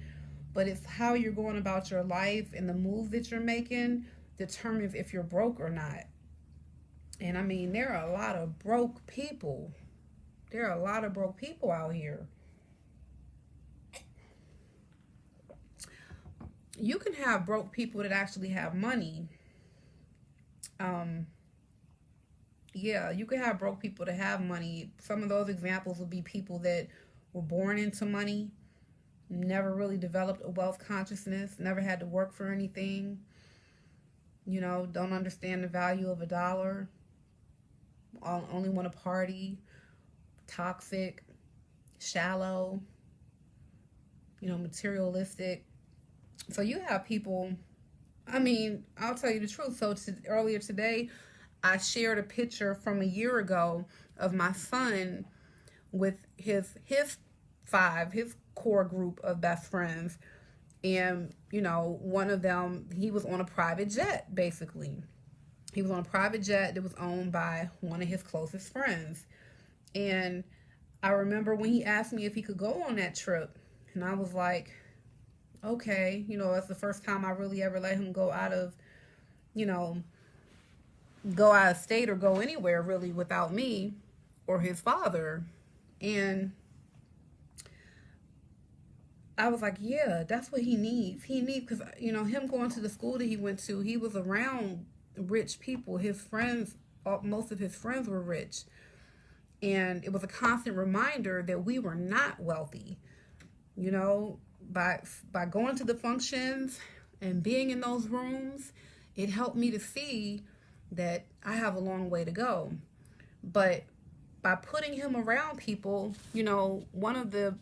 but it's how you're going about your life and the move that you're making determines if you're broke or not. And I mean, there are a lot of broke people. There are a lot of broke people out here. You can have broke people that actually have money. Yeah, you can have broke people that have money. Some of those examples would be people that were born into money, never really developed a wealth consciousness, never had to work for anything, don't understand the value of a dollar, only want to party, toxic, shallow, materialistic. So you have people, I'll tell you the truth. So earlier today, I shared a picture from a year ago of my son with his core group of best friends. And, one of them, he was on a private jet, basically. He was on a private jet that was owned by one of his closest friends. And I remember when he asked me if he could go on that trip, and I was like, okay, that's the first time I really ever let him go out of, you know, go out of state or go anywhere really without me or his father. And I was like, yeah, that's what he needs. He needs, because, him going to the school that he went to, he was around rich people. His friends, most of his friends were rich. And it was a constant reminder that we were not wealthy. By going to the functions and being in those rooms, it helped me to see that I have a long way to go. But by putting him around people, one of the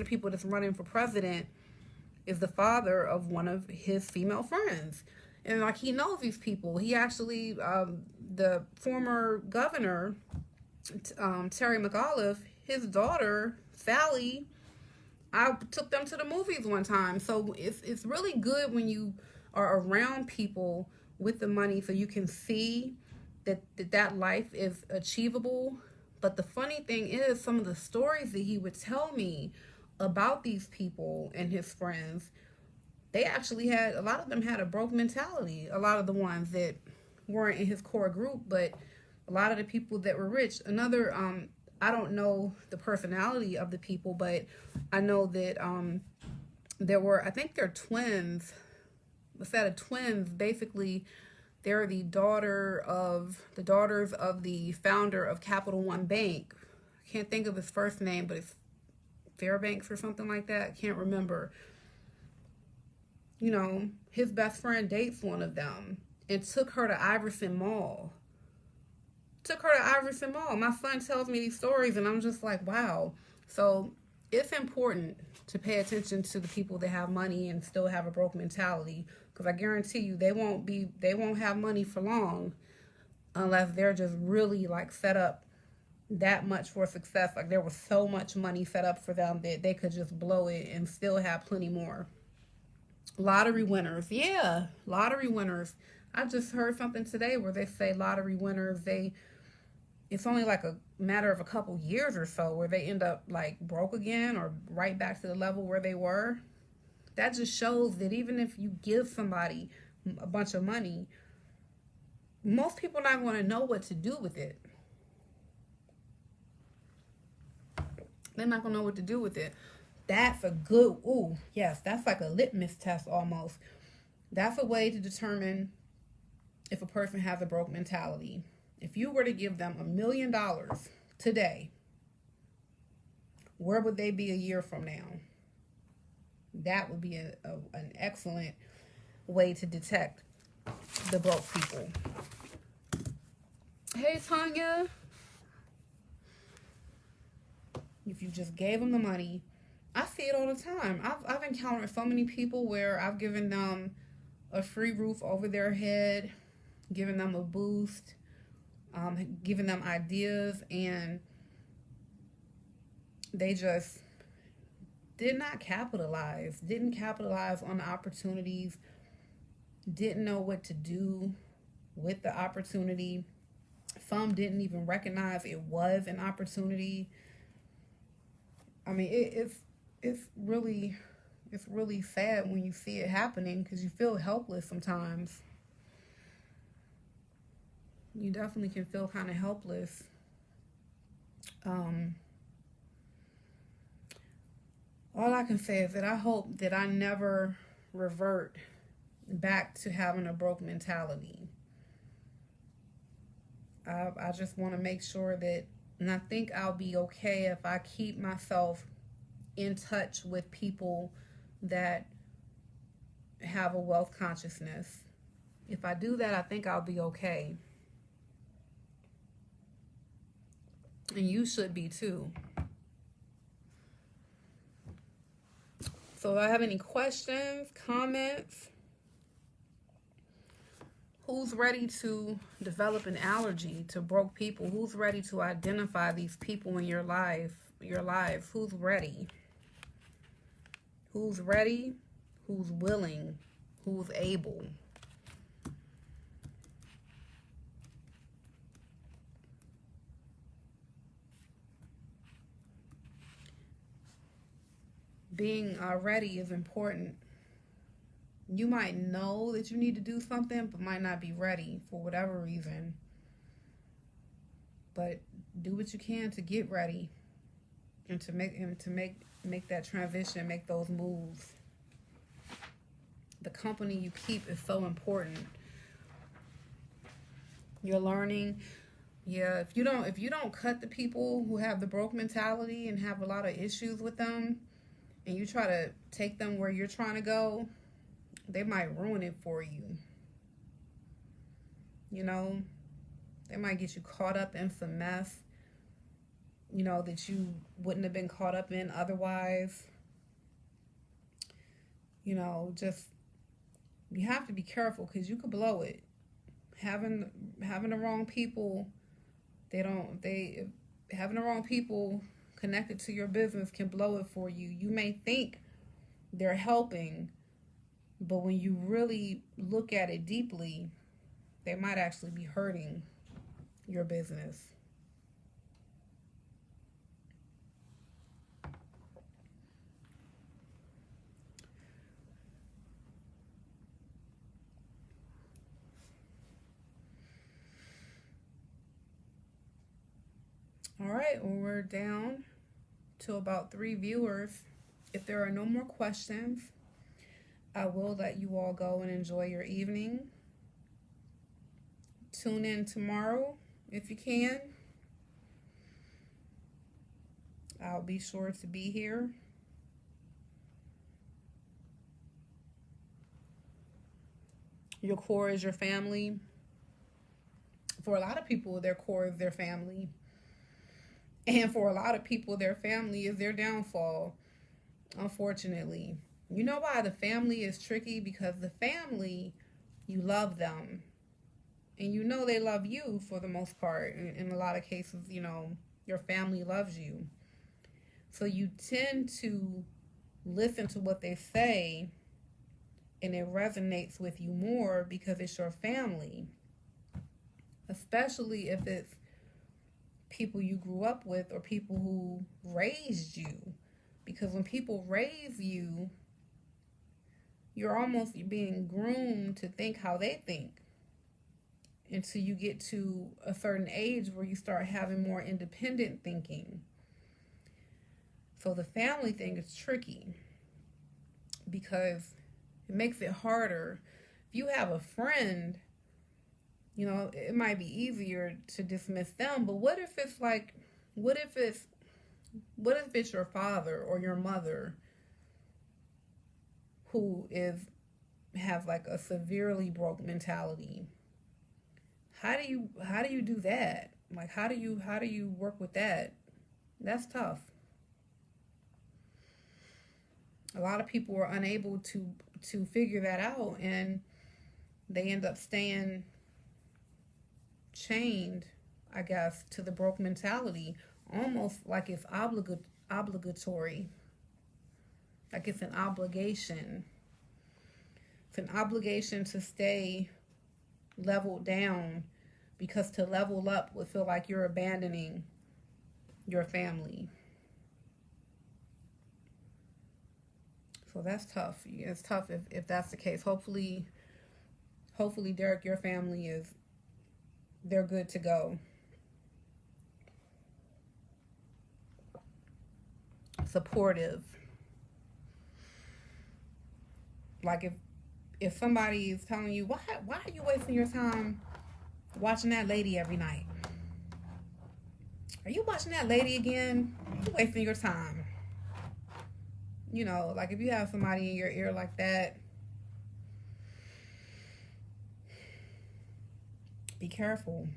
people that's running for president is the father of one of his female friends. And like, he knows these people. He actually, the former governor, Terry McAuliffe, his daughter, Sally, I took them to the movies one time. So it's really good when you are around people with the money, so you can see that life is achievable. But the funny thing is, some of the stories that he would tell me about these people and his friends, they actually had, a lot of them had a broke mentality. A lot of the ones that weren't in his core group, but a lot of the people that were rich. Another, I don't know the personality of the people, but I know that there were, I think they're twins, a set of twins. Basically, they're the daughters of the founder of Capital One Bank. I can't think of his first name, but it's Fairbanks or something like that. I can't remember. His best friend dates one of them and took her to Iverson Mall. My son tells me these stories, and I'm just like, wow. So it's important to pay attention to the people that have money and still have a broke mentality, because I guarantee you they won't have money for long unless they're just really like set up that much for success. Like, there was so much money set up for them that they could just blow it and still have plenty more. Lottery winners. Yeah, lottery winners. I just heard something today where they say lottery winners, it's only like a matter of a couple years or so where they end up like broke again or right back to the level where they were. That just shows that even if you give somebody a bunch of money, most people are not going to know what to do with it. They're not going to know what to do with it. That's a good, that's like a litmus test almost. That's a way to determine if a person has a broke mentality. If you were to give them $1 million today, where would they be a year from now? That would be an excellent way to detect the broke people. Hey, Tanya. If you just gave them the money, I see it all the time. I've encountered so many people where I've given them a free roof over their head, given them a boost, giving them ideas, and they just didn't capitalize on the opportunities, didn't know what to do with the opportunity. Some didn't even recognize it was an opportunity. I mean, it's really sad when you see it happening, because you feel helpless sometimes. You definitely can feel kind of helpless. All I can say is that I hope that I never revert back to having a broke mentality. I just want to make sure that, and I think I'll be okay if I keep myself in touch with people that have a wealth consciousness. If I do that, I think I'll be okay. And you should be too. So do I have any questions, comments? Who's ready to develop an allergy to broke people? Who's ready to identify these people in your life? Who's ready? Who's ready? Who's willing? Who's able? being ready is important. You might know that you need to do something, but might not be ready for whatever reason. But do what you can to get ready and to make that transition, make those moves. The company you keep is so important. You're learning. Yeah, if you don't cut the people who have the broke mentality and have a lot of issues with them, and you try to take them where you're trying to go, they might ruin it for you. You know, they might get you caught up in some mess, you know, that you wouldn't have been caught up in otherwise. You know, just, you have to be careful because you could blow it. Having the wrong people, having the wrong people connected to your business can blow it for you. You may think they're helping, but when you really look at it deeply, they might actually be hurting your business. All right, well, we're down to about 3 viewers. If there are no more questions, I will let you all go and enjoy your evening. Tune in tomorrow if you can. I'll be sure to be here. Your core is your family. For a lot of people, their core is their family. And for a lot of people, their family is their downfall, unfortunately. You know why the family is tricky? Because the family, you love them. And you know they love you for the most part. In a lot of cases, you know, your family loves you. So you tend to listen to what they say, and it resonates with you more because it's your family. Especially if it's people you grew up with or people who raised you. Because when people raise you, you're almost being groomed to think how they think until you get to a certain age where you start having more independent thinking. So the family thing is tricky because it makes it harder. If you have a friend, you know, it might be easier to dismiss them, but what if it's your father or your mother who has like a severely broke mentality? How do you do that? Like how do you work with that? That's tough. A lot of people are unable to figure that out, and they end up staying chained, I guess, to the broke mentality, almost like it's obligatory, like it's an obligation. It's an obligation to stay leveled down, because to level up would feel like you're abandoning your family. So that's tough. It's tough if that's the case. Hopefully, Derek, your family they're good to go. Supportive. Like if somebody is telling you, why are you wasting your time watching that lady every night? Are you watching that lady again? You're wasting your time. You know, like if you have somebody in your ear like that, be careful.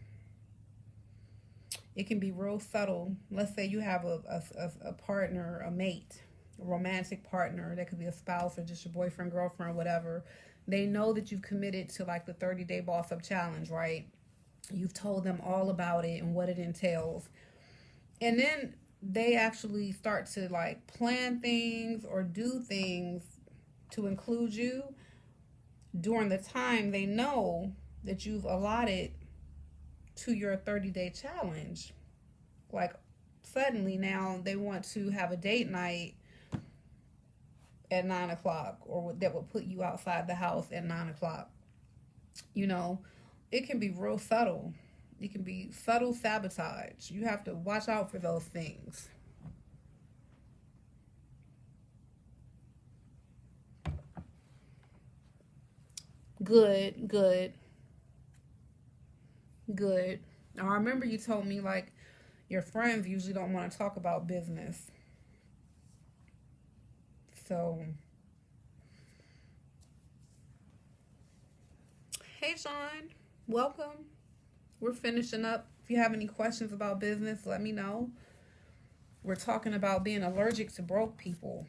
It can be real subtle. Let's say you have a partner, a mate, a romantic partner. That could be a spouse or just your boyfriend, girlfriend, whatever. They know that you've committed to like the 30-day boss up challenge, right? You've told them all about it and what it entails. And then they actually start to like plan things or do things to include you during the time they know that you've allotted to your 30-day challenge. Like suddenly now they want to have a date night at 9 o'clock, or that would put you outside the house at 9 o'clock. You know, it can be real subtle. It can be subtle sabotage. You have to watch out for those things. Good, good, good. Now, I remember you told me, like, your friends usually don't want to talk about business. So, hey, Sean, welcome. We're finishing up. If you have any questions about business, let me know. We're talking about being allergic to broke people.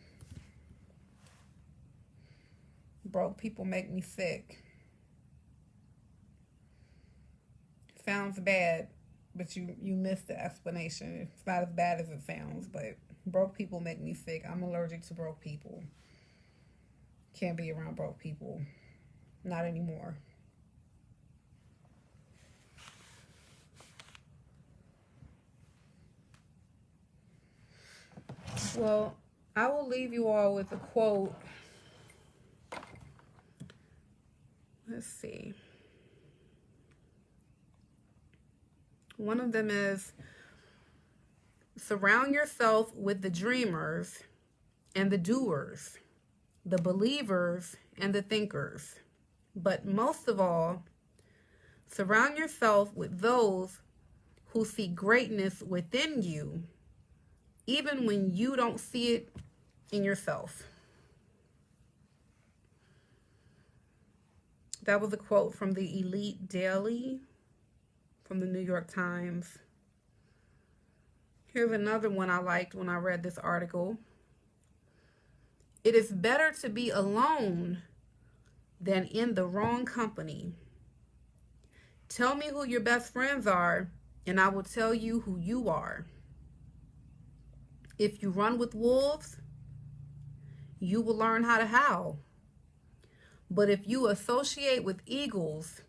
Broke people make me sick. Sounds bad, but you missed the explanation. It's not as bad as it sounds, but broke people make me sick. I'm allergic to broke people. Can't be around broke people. Not anymore. Well, I will leave you all with a quote. Let's see. One of them is, surround yourself with the dreamers and the doers, the believers and the thinkers. But most of all, surround yourself with those who see greatness within you, even when you don't see it in yourself. That was a quote from the Elite Daily from the New York Times. Here's another one I liked when I read this article. It is better to be alone than in the wrong company. Tell me who your best friends are, and I will tell you who you are. If you run with wolves, you will learn how to howl. But if you associate with eagles,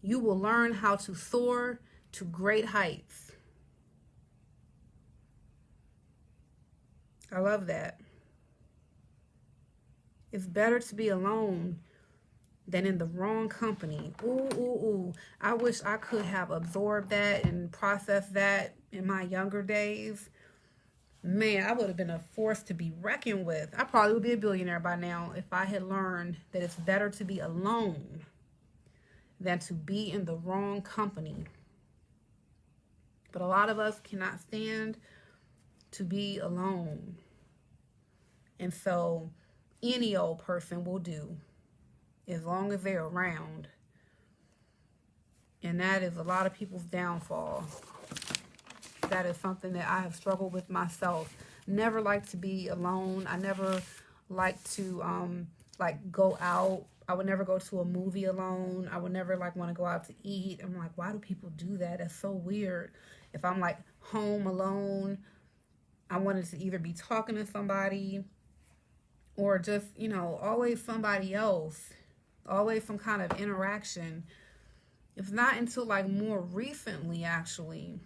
you will learn how to soar to great heights. I love that. It's better to be alone than in the wrong company. Ooh, ooh, ooh. I wish I could have absorbed that and processed that in my younger days. Man, I would have been a force to be reckoned with. I probably would be a billionaire by now if I had learned that it's better to be alone than to be in the wrong company. But a lot of us cannot stand to be alone. And so any old person will do as long as they're around. And that is a lot of people's downfall. That is something that I have struggled with myself. Never liked to be alone. I never liked to go out. I would never go to a movie alone. I would never want to go out to eat. I'm like, why do people do that? That's so weird. If I'm home alone, I wanted to either be talking to somebody or just, always somebody else, always some kind of interaction. It's not until more recently, actually,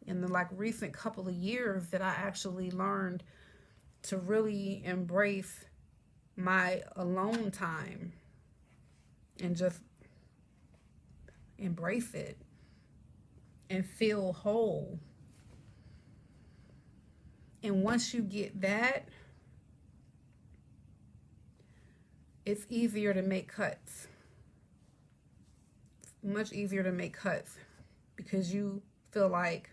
in the recent couple of years, that I actually learned to really embrace my alone time and just embrace it and feel whole. And once you get that, it's easier to make cuts. It's much easier to make cuts because you feel like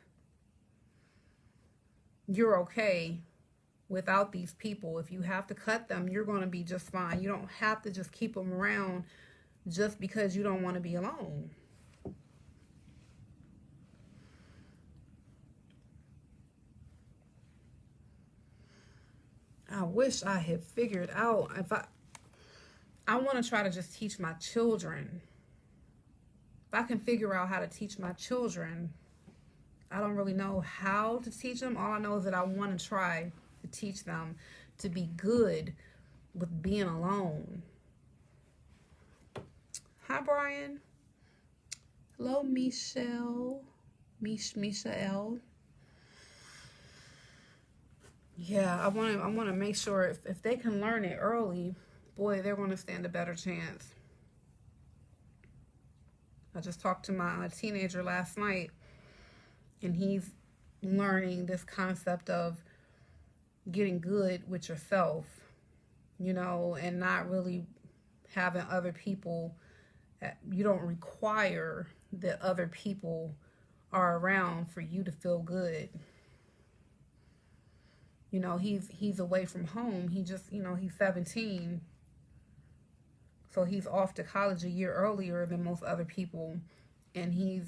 you're okay without these people. If you have to cut them, you're going to be just fine. You don't have to just keep them around just because you don't want to be alone. I wish I had figured out if I want to try to just teach my children. If I can figure out how to teach my children, I don't really know how to teach them. All I know is that I want to try to teach them to be good with being alone. Hi, Brian. Hello, Michelle. Michelle. Yeah, I want to make sure if they can learn it early, boy, they're going to stand a better chance. I just talked to my teenager last night, and he's learning this concept of getting good with yourself, you know, and not really having other people. You don't require that other people are around for you to feel good. You know, he's away from home. He just, you know, he's 17. So he's off to college a year earlier than most other people, and he's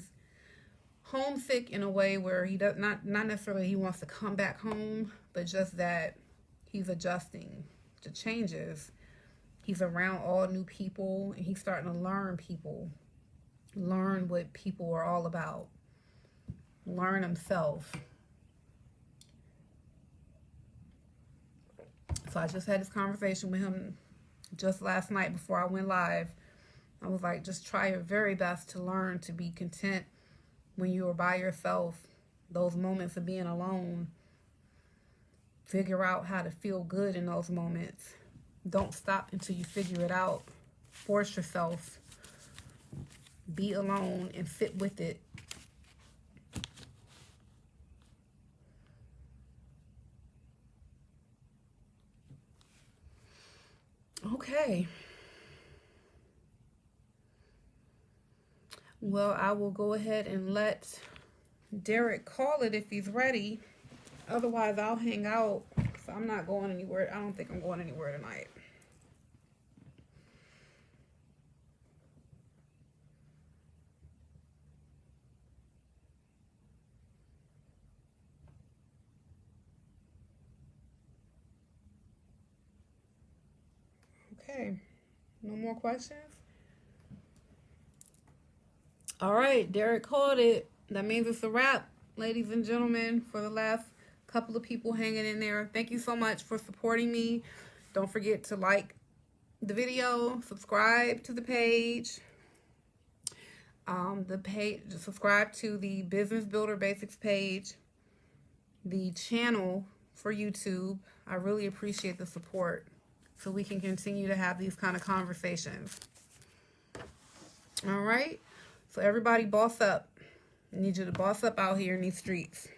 homesick in a way where he does not necessarily he wants to come back home, but just that he's adjusting to changes. He's around all new people, and he's starting to learn people, learn what people are all about, learn himself. So I just had this conversation with him just last night before I went live. I was like, just try your very best to learn to be content when you are by yourself, those moments of being alone. Figure out how to feel good in those moments. Don't stop until you figure it out. Force yourself. Be alone and sit with it. Okay. Well, I will go ahead and let Derek call it if he's ready. Otherwise, I'll hang out. So I'm not going anywhere. I don't think I'm going anywhere tonight. Okay. No more questions? All right. Derek called it. That means it's a wrap, ladies and gentlemen, for the last couple of people hanging in there. Thank you so much for supporting me. Don't forget to like the video, subscribe to the page. Subscribe to the Business Builder Basics page, the channel for YouTube. I really appreciate the support so we can continue to have these kind of conversations. All right. So everybody boss up. I need you to boss up out here in these streets.